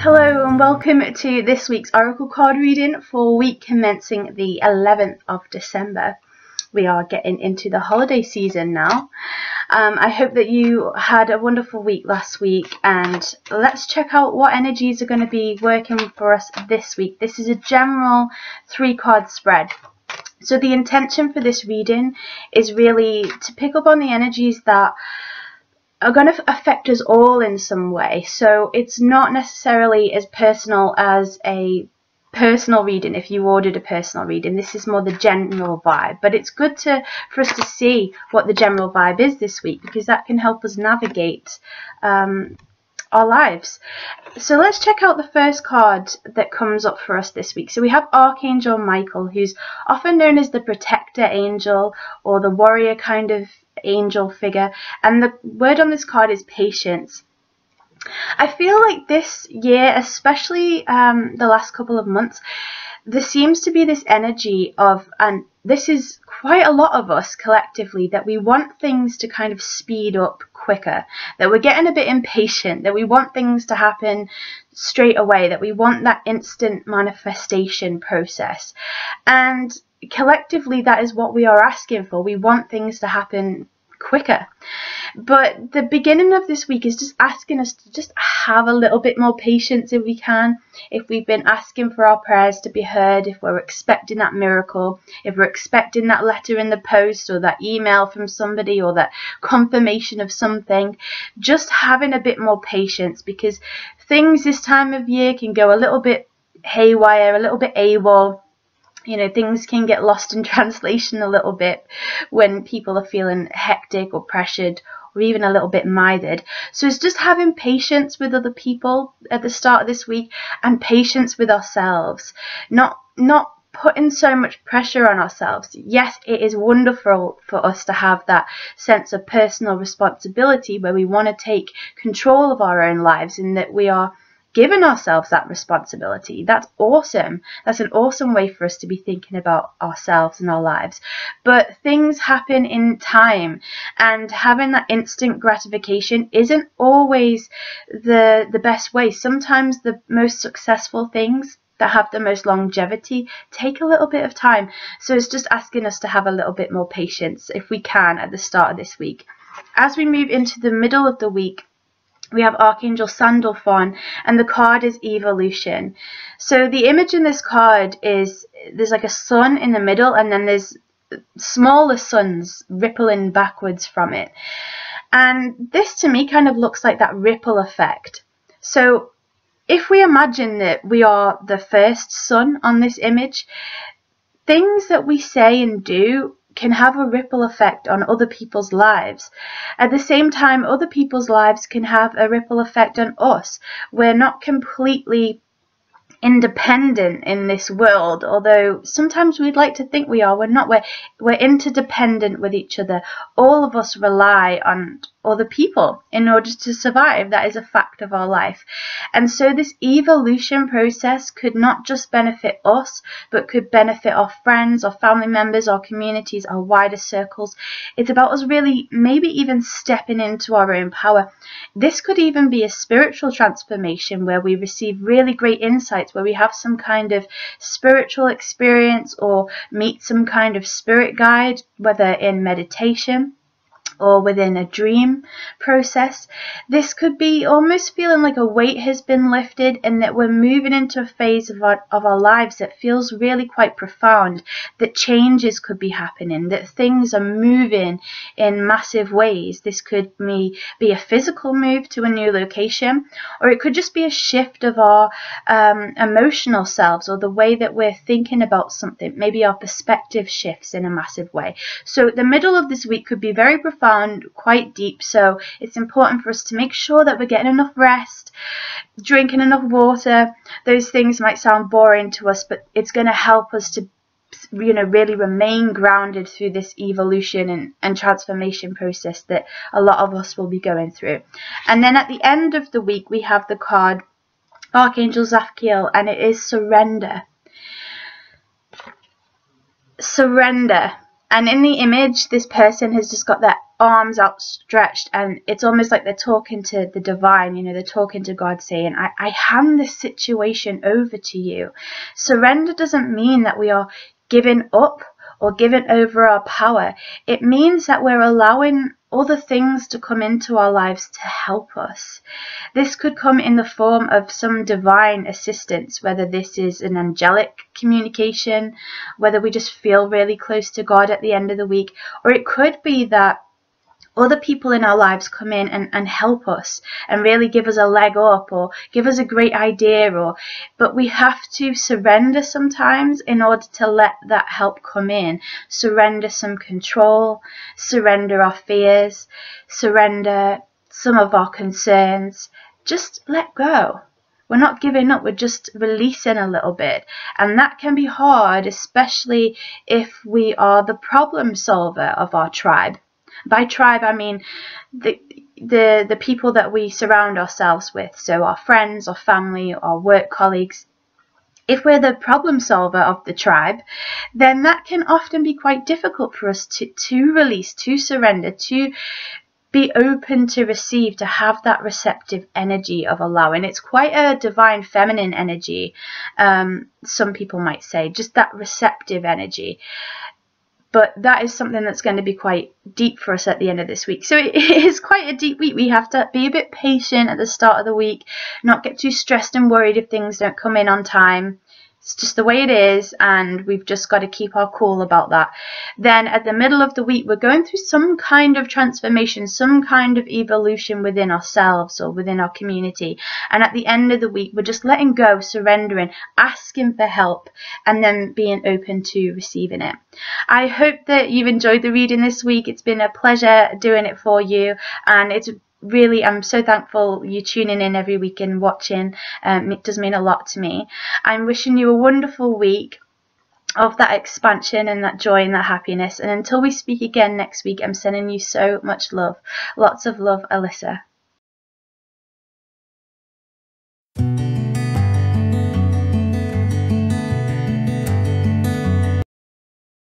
Hello and welcome to this week's Oracle card reading for week commencing the 11th of December. We are getting into the holiday season now. I hope that you had a wonderful week last week, and let's check out what energies are going to be working for us this week. This is a general 3-card spread. So the intention for this reading is really to pick up on the energies that are going to affect us all in some way. So it's not necessarily as personal as a personal reading if you ordered a personal reading. This is more the general vibe, but it's good for us to see what the general vibe is this week, because that can help us navigate our lives. So let's check out the first card that comes up for us this week. So we have Archangel Michael, who's often known as the protector angel or the warrior kind of angel figure, and the word on this card is patience. I feel like this year, especially the last couple of months, there seems to be this energy of, and this is quite a lot of us collectively, that we want things to kind of speed up quicker, that we're getting a bit impatient, that we want things to happen straight away, that we want that instant manifestation process. And collectively, that is what we are asking for. We want things to happen quicker. But the beginning of this week is just asking us to just have a little bit more patience if we can. If we've been asking for our prayers to be heard, if we're expecting that miracle, if we're expecting that letter in the post or that email from somebody or that confirmation of something, just having a bit more patience, because things this time of year can go a little bit haywire, a little bit AWOL. You know, things can get lost in translation a little bit when people are feeling hectic or pressured or even a little bit mithered. So it's just having patience with other people at the start of this week, and patience with ourselves. Not putting so much pressure on ourselves. Yes, it is wonderful for us to have that sense of personal responsibility where we want to take control of our own lives and that we are giving ourselves that responsibility. That's awesome. That's an awesome way for us to be thinking about ourselves and our lives. But things happen in time, and having that instant gratification isn't always the best way. Sometimes the most successful things that have the most longevity take a little bit of time. So it's just asking us to have a little bit more patience if we can at the start of this week. As we move into the middle of the week, we have Archangel Sandalphon, and the card is evolution. So the image in this card is there's like a sun in the middle, and then there's smaller suns rippling backwards from it. And this to me kind of looks like that ripple effect. So if we imagine that we are the first sun on this image, things that we say and do can have a ripple effect on other people's lives. At the same time, other people's lives can have a ripple effect on us. We're not completely independent in this world, although sometimes we'd like to think we are. We're not. We're interdependent with each other. All of us rely on other people in order to survive. That is a fact of our life. And so this evolution process could not just benefit us, but could benefit our friends, our family members, our communities, our wider circles. It's about us really maybe even stepping into our own power. This could even be a spiritual transformation where we receive really great insights, where we have some kind of spiritual experience or meet some kind of spirit guide, whether in meditation or within a dream process. This could be almost feeling like a weight has been lifted, and that we're moving into a phase of our lives that feels really quite profound, that changes could be happening, that things are moving in massive ways. This could be a physical move to a new location, or it could just be a shift of our emotional selves, or the way that we're thinking about something. Maybe our perspective shifts in a massive way. So the middle of this week could be very profound, quite deep. So it's important for us to make sure that we're getting enough rest, drinking enough water. Those things might sound boring to us, but it's going to help us to, you know, really remain grounded through this evolution and transformation process that a lot of us will be going through. And then at the end of the week, we have the card Archangel Jophiel, and it is surrender. Surrender. And in the image, this person has just got their arms outstretched, and it's almost like they're talking to the divine, you know, they're talking to God, saying, I hand this situation over to you. Surrender doesn't mean that we are giving up or giving over our power. It means that we're allowing other things to come into our lives to help us. This could come in the form of some divine assistance, whether this is an angelic communication, whether we just feel really close to God at the end of the week, or it could be that other people in our lives come in and help us and really give us a leg up or give us a great idea, but we have to surrender sometimes in order to let that help come in. Surrender some control, surrender our fears, surrender some of our concerns. Just let go. We're not giving up, we're just releasing a little bit. And that can be hard, especially if we are the problem solver of our tribe. By tribe, I mean the people that we surround ourselves with, so our friends, our family, our work colleagues. If we're the problem solver of the tribe, then that can often be quite difficult for us to release, to surrender, to be open to receive, to have that receptive energy of allowing. It's quite a divine feminine energy, some people might say, just that receptive energy. But that is something that's going to be quite deep for us at the end of this week. So it is quite a deep week. We have to be a bit patient at the start of the week, not get too stressed and worried if things don't come in on time. It's just the way it is, and we've just got to keep our cool about that. Then at the middle of the week, we're going through some kind of transformation, some kind of evolution within ourselves or within our community. And at the end of the week, we're just letting go, surrendering, asking for help, and then being open to receiving it. I hope that you've enjoyed the reading this week. It's been a pleasure doing it for you, and it's really, I'm so thankful you tuning in every week and watching. It does mean a lot to me. I'm wishing you a wonderful week of that expansion and that joy and that happiness. And until we speak again next week, I'm sending you so much love. Lots of love, Alyssa.